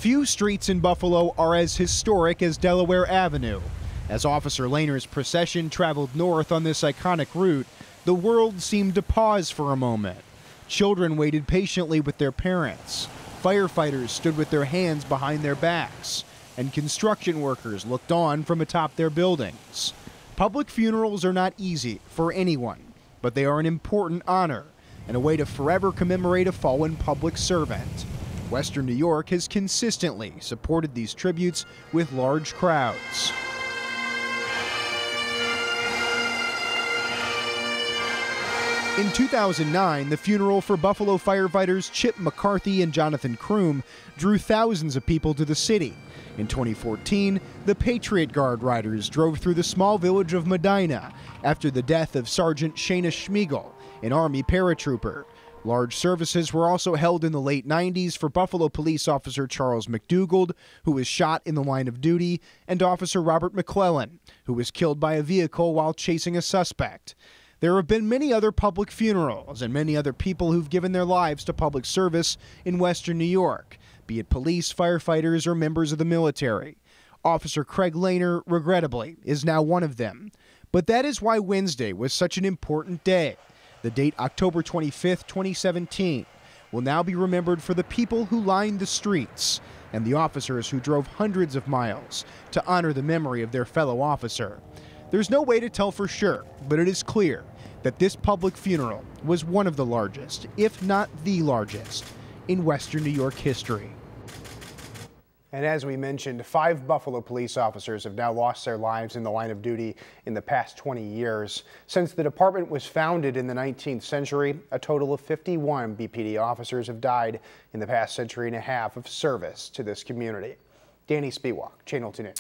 Few streets in Buffalo are as historic as Delaware Avenue. As Officer Lehner's procession traveled north on this iconic route, the world seemed to pause for a moment. Children waited patiently with their parents. Firefighters stood with their hands behind their backs, and construction workers looked on from atop their buildings. Public funerals are not easy for anyone, but they are an important honor and a way to forever commemorate a fallen public servant. Western New York has consistently supported these tributes with large crowds. In 2009, the funeral for Buffalo firefighters Chip McCarthy and Jonathan Kroom drew thousands of people to the city. In 2014, the Patriot Guard riders drove through the small village of Medina after the death of Sergeant Shayna Schmiegel, an Army paratrooper. Large services were also held in the late 90s for Buffalo police officer Charles McDougald, who was shot in the line of duty, and Officer Robert McClellan, who was killed by a vehicle while chasing a suspect. There have been many other public funerals and many other people who've given their lives to public service in Western New York, be it police, firefighters, or members of the military. Officer Craig Lehner, regrettably, is now one of them. But that is why Wednesday was such an important day. The date, October 25th, 2017, will now be remembered for the people who lined the streets and the officers who drove hundreds of miles to honor the memory of their fellow officer. There's no way to tell for sure, but it is clear that this public funeral was one of the largest, if not the largest, in Western New York history. And as we mentioned, 5 Buffalo police officers have now lost their lives in the line of duty in the past 20 years. Since the department was founded in the 19th century, a total of 51 BPD officers have died in the past century and a half of service to this community. Danny Spiewak, Channel 2 News.